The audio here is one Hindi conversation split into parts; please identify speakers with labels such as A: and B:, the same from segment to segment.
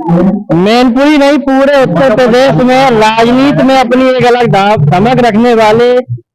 A: मैनपुरी नहीं, पूरे उत्तर प्रदेश में राजनीति में अपनी एक अलग धमक रखने वाले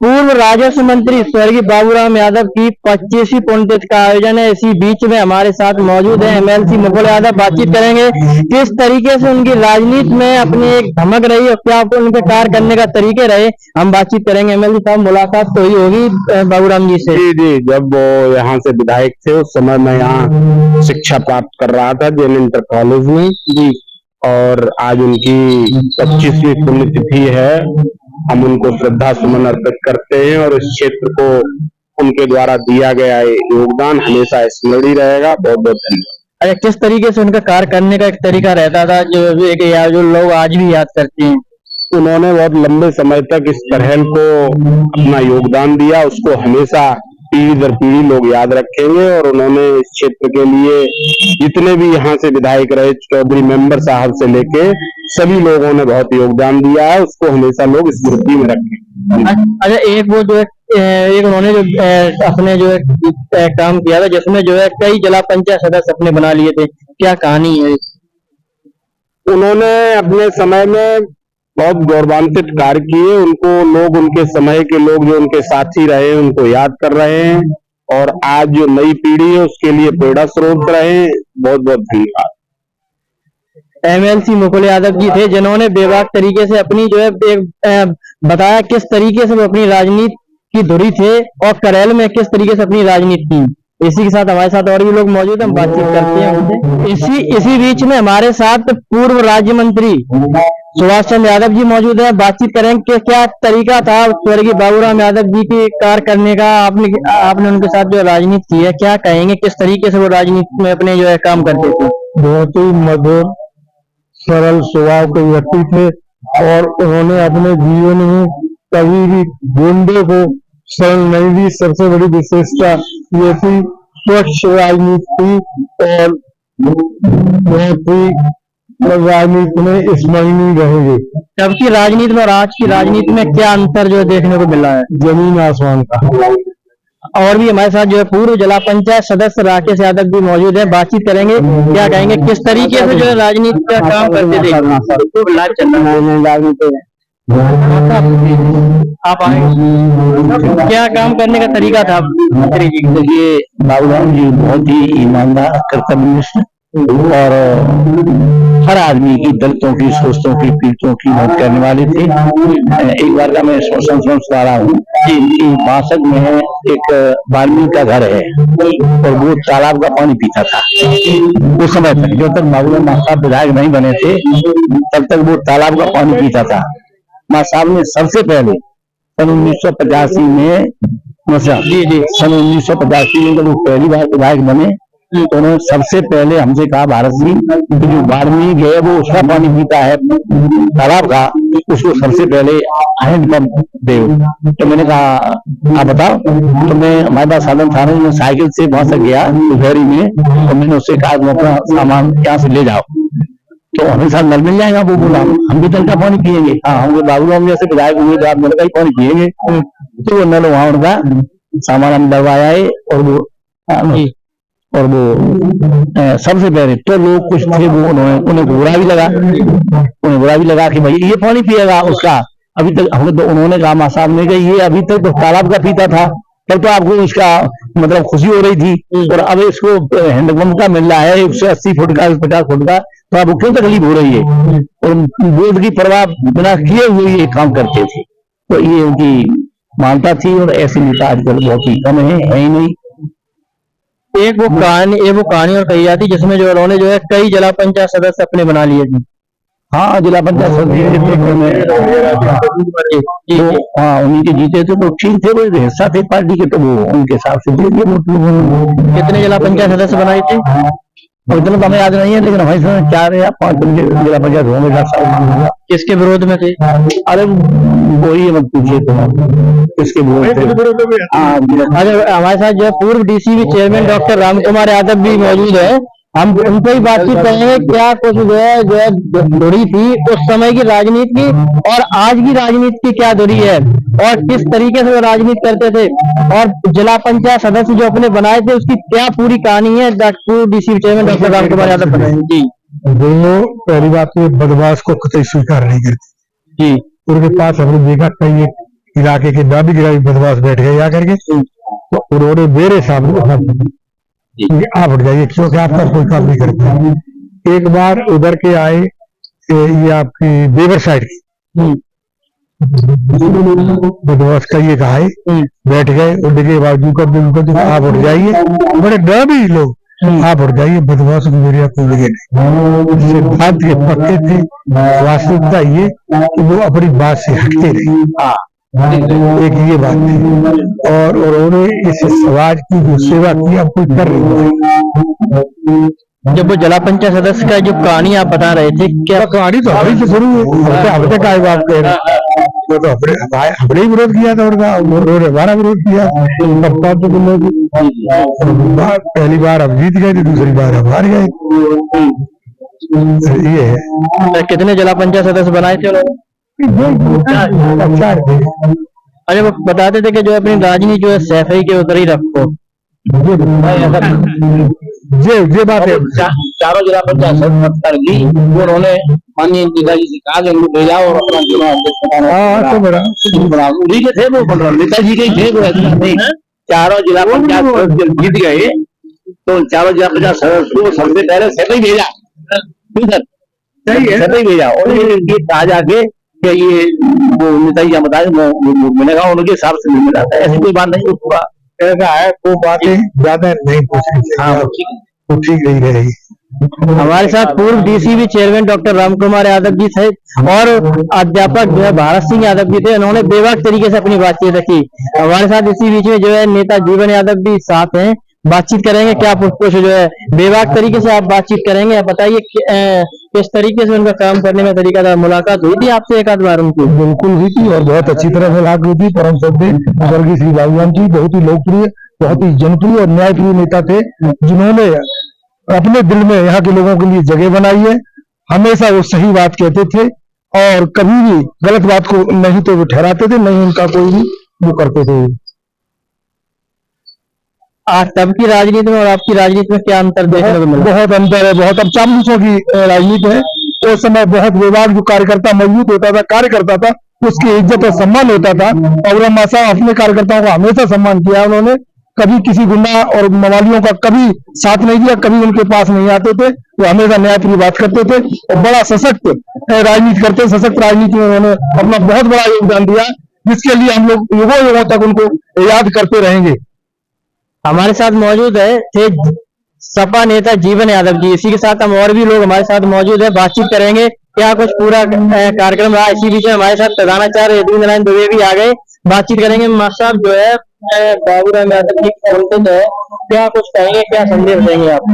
A: पूर्व राजस्व मंत्री स्वर्गीय बाबूराम यादव की 25वीं पुण्यतिथि का आयोजन है। इसी बीच में हमारे साथ मौजूद है एमएलसी मुकुल यादव। बातचीत करेंगे किस तरीके से उनकी राजनीति में अपनी एक धमक रही और क्या उनके कार्य करने का तरीके रहे, हम बातचीत करेंगे। एमएलसी साहब, मुलाकात तो हुई होगी बाबूराम जी से?
B: जी, जब वो यहाँ से विधायक थे उस समय मैं यहाँ शिक्षा प्राप्त कर रहा था जैन इंटर कॉलेज में जी, और आज उनकी 25वीं पुण्यतिथि है। हम उनको श्रद्धा सुमन अर्पित करते हैं और इस क्षेत्र को उनके द्वारा दिया गया योगदान हमेशा स्मरणीय रहेगा। बहुत बहुत धन्यवाद।
A: अच्छा, किस तरीके से उनका कार्य करने का एक तरीका रहता था जो लोग आज भी याद करते हैं?
B: उन्होंने बहुत लंबे समय तक इस पहल को अपना योगदान दिया, उसको हमेशा पीढ़ी दर पीढ़ी लोग याद रखेंगे। और उन्होंने इस क्षेत्र के लिए जितने भी यहाँ से विधायक रहे, चौधरी मेंबर साहब से लेके सभी लोगों ने बहुत योगदान दिया है, उसको हमेशा लोग स्मृति में रखें।
A: अच्छा, एक वो जो एक उन्होंने जो अपने जो काम किया था जिसमें जो है कई जिला पंचायत सदस्य अपने बना लिए थे, क्या कहानी है?
B: उन्होंने अपने समय में बहुत गौरवान्वित कार्य किए। उनको लोग, उनके समय के लोग जो उनके साथी रहे उनको याद कर रहे हैं और आज जो नई पीढ़ी है उसके लिए प्रेरणा स्रोत रहे। बहुत बहुत धन्यवाद।
A: एमएलसी मुकुल यादव जी थे जिन्होंने बेबाक तरीके से अपनी जो है बताया किस तरीके से वो अपनी राजनीति की धुरी थे और करेल में किस तरीके से अपनी राजनीति की। इसी के साथ हमारे साथ और भी लोग मौजूद हैं, हम बातचीत करते हैं उनसे। इसी बीच में हमारे साथ पूर्व राज्य मंत्री सुभाष चंद्र यादव जी मौजूद है। बातचीत करेंगे कि क्या तरीका था स्वर्गीय बाबूराम यादव जी के कार्य करने का। आपने उनके साथ जो राजनीति की है, क्या कहेंगे किस तरीके से वो राजनीति में अपने जो है काम करते थे?
C: बहुत ही मधुर सरल स्वभाव के व्यक्ति थे और उन्होंने अपने जीवन में कभी भी गुंडे को शरण नहीं दी। सबसे बड़ी विशेषता ये थी स्वच्छ राजनीति और बहुत ही राजनीति में स्मरणीय रहेंगे।
A: तब की राजनीति में और आज की राजनीति में क्या अंतर जो देखने को मिला है?
C: जमीन आसमान का।
A: और भी हमारे साथ जो है पूर्व जिला पंचायत सदस्य राकेश यादव भी मौजूद है। बातचीत करेंगे, क्या कहेंगे किस तरीके से जो है राजनीति का काम करते थे? आप आए, क्या काम करने का तरीका था मंत्री जी?
D: देखिए, बाबूराम जी बहुत ही ईमानदार, कर्तव्यनिष्ठ और हर आदमी की, दलितों की, शोषितों की, पीड़ितों की मदद करने वाले थे। एक बार का मैं सुना रहा हूँ कि बासठ में एक वाल्मीकि का घर है और वो तालाब का पानी पीता था। उस समय तक, जब तक बाबूराम साहब विधायक नहीं बने थे तब तक वो तालाब का पानी पीता था। माँ साहब ने सबसे पहले सन 1985 में सन 1985 में जब वो पहली बार विधायक बने तो उन्होंने सबसे पहले हमसे कहा, भारत जी जो वाल्मीकि है वो उसका पानी पीता है तालाब का, उसको सबसे पहले हैंडपंप दे। तो मैंने कहा आप बताओ। तो मैं, हमारे पास साधन था नहीं, मैं साइकिल से वहां से गया दोपहरी में, तो मैंने उससे कहा तुम अपना सामान यहाँ से ले जाओ तो हमें साथ नल मिल जाएगा। वो बोला हम भी नल का पानी पियेंगे। हाँ, हम बाबूराम जैसे विधायक हुए तो आप नल का ही पानी पियेंगे। तो वो नल वहां उनका सामान हम डलवाया है और वो सबसे पहले तो लोग कुछ थे वो उन्हें बुरा भी लगा कि भाई ये पानी पिएगा उसका। अभी तक हमें तो उन्होंने कहा, माँ साहब ने कहा ये अभी तक तो तालाब का पीता था, तब तो आपको इसका मतलब खुशी हो रही थी और अब इसको हैंडपंप का मिल रहा है 180 फुट का, 50 फुट का, तो आपको क्यों तकलीफ हो रही है? और बोर्ड की परवाह बिना किए हुए ये काम करते थे। तो ये उनकी मानता थी और ऐसे नेता आजकल बहुत ही कम है ही नहीं।
A: एक वो कहानी और कही जाती जिसमें जो उन्होंने जो है कई जिला पंचायत सदस्य अपने बना लिए थे।
D: हाँ, जिला पंचायत सदस्य हाँ उन्हीं के जीते थे तो ठीक थे, वो हिस्सा थे पार्टी के, तो वो उनके हिसाब से दे दिए।
A: कितने जिला पंचायत सदस्य बनाए थे?
D: और इतना तो हमें याद नहीं है, लेकिन हमारे समय 4 या 5 जिला पंचायत होंगे।
A: किसके विरोध में थे?
D: अरे वही मत पूछिए तुम किसके विरोध में।
A: हमारे साथ जो पूर्व DCB chairman doctor Ram Kumar Yadav भी मौजूद है, हम उनसे ही बातचीत करेंगे क्या कुछ जो है दूरी थी उस समय की राजनीति की और आज की राजनीति की क्या दूरी है और किस तरीके से वो राजनीति करते थे और जिला पंचायत सदस्य जो अपने बनाए थे उसकी क्या पूरी कहानी है। पूर्व DCB chairman doctor Ram Kumar Yadav बताएंगे। जी,
C: दोनों पहली बात तो बदमाश को कतई स्वीकार नहीं करते
A: जी
C: उनके पास हमने देखा कई एक इलाके के नामी गिरामी बदमाश बैठ गए आकर के तो उन्होंने मेरे सामने आप उठ जाइए क्योंकि आपका कोई काम नहीं करते। एक बार उधर के आए ये आपकी बेवर साइड की बदमाश का ये आए बैठ गए उनके के बावजूद कर आप उठ जाइए बड़े डर भी लोग आप उठ जाइए बदमाश को मेरे कोई लगे नहीं सिद्धांत के पक्के थे। वास्तविकता ये कि वो अपनी बात से हटते रहे एक ये बात थी और उन्होंने इस समाज की जो सेवा की अब कोई कर रही है।
A: जब वो जिला पंचायत सदस्य का जो कहानी आप बता रहे थे क्या
C: कहानी तो अभी से शुरू है अब तक आए बात कह रहे वो तो हमने ही विरोध किया था उनका उन्होंने हमारा विरोध किया पहली बार हम जीत गए थे दूसरी बार हम हार गए ये है।
A: कितने जिला पंचायत सदस्य बनाए थे
C: अच्छा
A: अरे वो बताते थे कि जो अपनी राजनीति जो है सफाई के उधर ही रखो
C: ये बात है।
D: चारों जिला पंचायत सदस्य दी उन्होंने माननीय नेताजी से कहा कि भेजा और अपना चुनाव उन्हीं के थे वो नेताजी के थे वो ऐसा नहीं चारों जिला पंचायत सदस्य जीत गए तो चारों जिला पंचायत सदस्य को सबसे पहले सही भेजा सही है सही भेजा और ये कहा जाके कि ये वो नेताजी बताया मैंने कहा उनके हिसाब से मिल जाता है ऐसी कोई बात नहीं पूरा
C: ऐसा है वो बातें ज्यादा नहीं पूछनी तो ठीक नहीं रहेगी।
A: हमारे साथ पूर्व DCB chairman doctor Ram Kumar Yadav ji थे और अध्यापक जो है भारत सिंह यादव जी थे उन्होंने बेबाक तरीके से अपनी बातचीत रखी। हमारे साथ इसी बीच में जो है नेता जीवन यादव भी साथ हैं बातचीत करेंगे क्या कुछ जो है बेबाक तरीके से आप बातचीत करेंगे आप बताइए किस तरीके से उनका काम करने में तरीका था। मुलाकात हुई थी आपसे एक आध बार उनकी?
C: बिल्कुल हुई थी और बहुत अच्छी तरह मुलाकात हुई थी। परम श्रद्धेय स्वर्गीय श्री बाबूराम जी बहुत ही लोकप्रिय बहुत ही जनप्रिय और न्यायप्रिय नेता थे जिन्होंने अपने दिल में यहाँ के लोगों के लिए जगह बनाई है। हमेशा वो सही बात कहते थे और कभी भी गलत बात को नहीं तो वो ठहराते थे नहीं उनका कोई भी वो करते थे।
A: आज तब की राजनीति में और आपकी राजनीति में क्या अंतर देखने को मिला?
C: बहुत अंतर है बहुत। अब चालीसों की राजनीति है उस समय बहुत विभाग जो कार्यकर्ता मजबूत होता था कार्यकर्ता था उसकी इज्जत और सम्मान होता था और मासा अपने कार्यकर्ताओं का हमेशा सम्मान किया उन्होंने कभी किसी गुंडा और मवालियों का कभी साथ नहीं दिया कभी उनके पास नहीं आते थे वो हमेशा न्यायप्रिय बात करते थे और बड़ा सशक्त राजनीति करते सशक्त राजनीति में उन्होंने अपना बहुत बड़ा योगदान दिया जिसके लिए हम लोग युगों युगों तक उनको याद करते रहेंगे।
A: हमारे साथ मौजूद है थे सपा नेता जीवन यादव जी। इसी के साथ हम और भी लोग हमारे साथ मौजूद है बातचीत करेंगे क्या कुछ पूरा कार्यक्रम रहा। इसी बीच में हमारे साथ प्रधानाचार्य यदुवींद्र नारायण दुबे भी आ गए बातचीत करेंगे। मास्टर साहब जो है बाबूराम यादव जी बोलते हैं क्या कुछ कहेंगे क्या संदेश देंगे आप?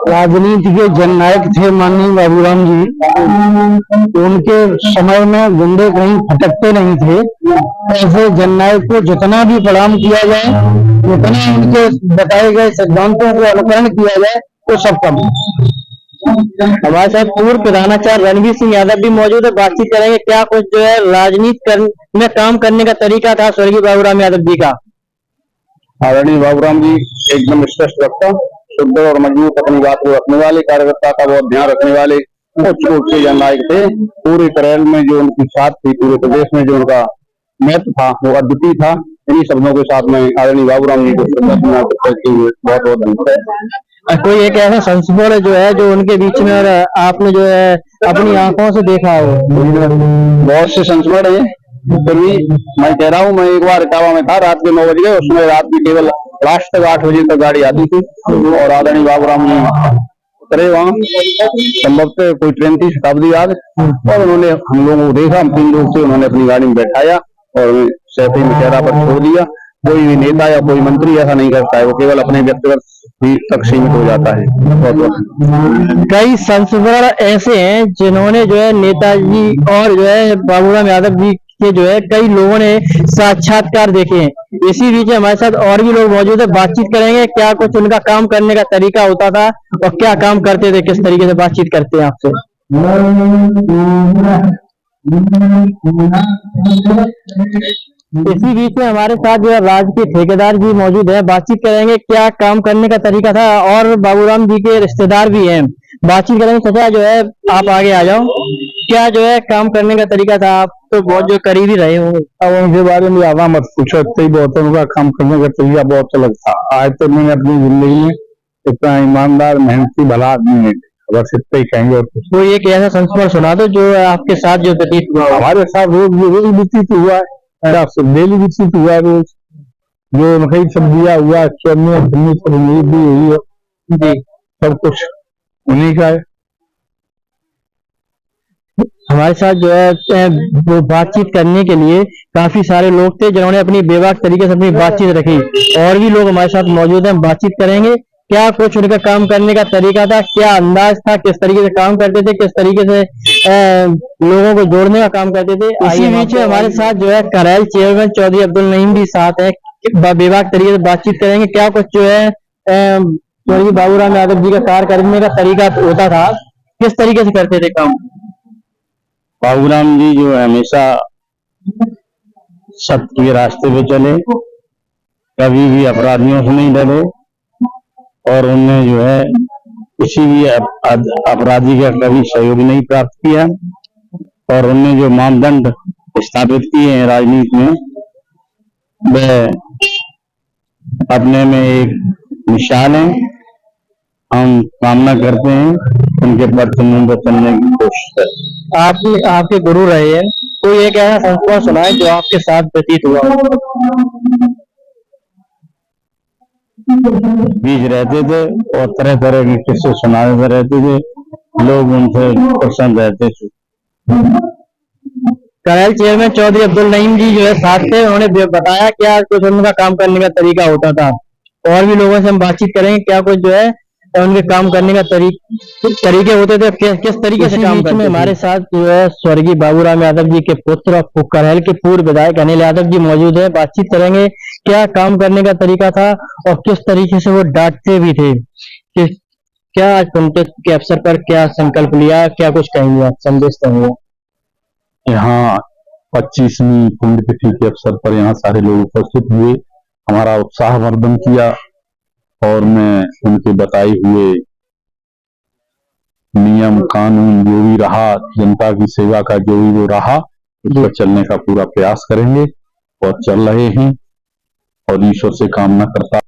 C: राजनीति के जननायक थे माननीय बाबूराम जी। उनके समय में गुंडे कहीं फटकते नहीं थे। ऐसे जननायक को जितना भी प्रणाम किया जाए उतना उनके बताए गए सिद्धांतों को अनुकरण किया जाए वो सब कम।
A: हमारे साथ पूर्व प्रधानाचार्य रणवीर सिंह यादव भी मौजूद है बातचीत करेंगे क्या कुछ जो है राजनीति में काम करने का तरीका था स्वर्गीय बाबूराम यादव जी का।
B: आदरणीय बाबूराम जी एकदम स्पष्ट वक्ता शुद्ध और मजबूत अपनी बात को रखने वाले कार्यकर्ता का बहुत ध्यान रखने वाले उच्च जननायक थे। पूरे करेल में जो उनकी साथ थी पूरे प्रदेश में जो उनका महत्व था वो अद्वितीय था। इन्हीं शब्दों के साथ में आदरणीय बाबूराम जी को बहुत बहुत धन्यवाद।
A: कोई एक ऐसा संस्मरण जो है जो उनके बीच में और आपने जो है अपनी आंखों से देखा हो?
B: बहुत से संस्मरण है फिर भी मैं कह रहा हूँ मैं एक बार इटावा में था रात के 9 बज गए उसमें रात की केवल लास्ट तक 8 बजे तक गाड़ी आती थी और आदरणीय बाबूराम जी उतरे वहाँ संभवतः कोई ट्रेन थी शताब्दी याद और उन्होंने हम लोगों को देखा हम 3 लोग से उन्होंने अपनी गाड़ी में बैठाया और सैफी में चेहरा पर छोड़ दिया। कोई भी नेता या कोई मंत्री ऐसा नहीं करता है वो केवल अपने व्यक्तिगत ही तक सीमित हो जाता है।
A: कई संस्मरण ऐसे हैं जिन्होंने जो है नेताजी और जो है बाबूराम यादव जी के जो है कई लोगों ने साक्षात्कार देखे हैं। इसी बीच हमारे साथ और भी लोग मौजूद है बातचीत करेंगे क्या कुछ उनका काम करने का तरीका होता था और क्या काम करते थे किस तरीके से बातचीत करते हैं आपसे। इसी बीच में हमारे साथ जो है राज्य के ठेकेदार जी मौजूद है बातचीत करेंगे क्या काम करने का तरीका था और बाबूराम जी के रिश्तेदार भी हैं बातचीत करेंगे। चाचा जो है आप आगे आ जाओ, क्या जो है काम करने का तरीका था? आप तो बहुत जो करीब ही रहे हो।
C: अब उनके बारे में ज्यादा मत पूछो, इतना ही बहुत है। उनका काम करने का तरीका बहुत अलग था। आज तो मैंने अपनी जिंदगी में इतना ईमानदार, मेहनती, भला आदमी नहीं देखा। बस इतना ही कहेंगे और कुछ।
A: कोई एक ऐसा संस्मरण सुना दो जो आपके साथ जो व्यतीत हुआ हो।
C: हमारे साथ रोज व्यतीत हुआ है, डेली व्यतीत हुआ है। रोज जो मकई सब दिया हुआ, चोरनी सब उम्मीद भी हुई है जी, सब कुछ उन्हीं का है।
A: हमारे साथ जो है वो बातचीत करने के लिए काफी सारे लोग थे जिन्होंने अपनी बेबाक तरीके से अपनी बातचीत रखी। और भी लोग हमारे साथ मौजूद हैं, बातचीत करेंगे। क्या कुछ उनका काम करने का तरीका था, क्या अंदाज था, किस तरीके से काम करते थे, किस तरीके से लोगों को जोड़ने का काम करते थे। इसी बीच में हमारे साथ जो है करैल चेयरमैन चौधरी अब्दुल नईम भी साथ है, बेबाक तरीके से बातचीत करेंगे। क्या कुछ जो है स्वर्गीय बाबूराम यादव जी का कार्य करने का तरीका होता था, किस तरीके से करते थे काम?
D: बाबूराम जी जो हमेशा सत्य के रास्ते पे चले, कभी भी अपराधियों से नहीं डरे, और उनने जो है किसी भी अपराधी का कभी सहयोग नहीं प्राप्त किया। और उनने जो मानदंड स्थापित किए हैं राजनीति में, वह अपने में एक मिसाल है। हम कामना करते हैं उनके पर चलने की कोशिश करें।
A: आपके गुरु रहे हैं, कोई एक ऐसा संस्मरण सुनाए जो आपके साथ व्यतीत हुआ हो।
D: बीच रहते थे और तरह तरह के किस्से सुनाते रहते थे, लोग उनसे प्रसन्न रहते थे।
A: करैल चेयरमैन चौधरी अब्दुल नईम जी जो है साथ थे, उन्होंने बताया क्या कुछ उनका काम करने का तरीका होता था। और भी लोगों से हम बातचीत करेंगे, क्या कुछ जो है उनके काम करने का तरीके होते थे, किस तरीके से काम करते थे। हमारे साथ जो है स्वर्गीय बाबूराम यादव जी के पुत्र और करैल के पूर्व विधायक अनिल यादव जी मौजूद है, बातचीत करेंगे। क्या काम करने का तरीका था और किस तरीके से वो डांटते भी थे, कि क्या आज पुण्यतिथि के अवसर पर क्या संकल्प लिया, क्या कुछ कहेंगे आप, संदेश देंगे?
C: यहाँ 25वीं पुण्यतिथि के अवसर पर यहाँ सारे लोग उपस्थित हुए, हमारा उत्साहवर्धन किया, और मैं उनके बताए हुए नियम कानून जो भी रहा, जनता की सेवा का जो भी वो रहा, उस पर चलने का पूरा प्रयास करेंगे और चल रहे हैं। और ईश्वर से कामना करता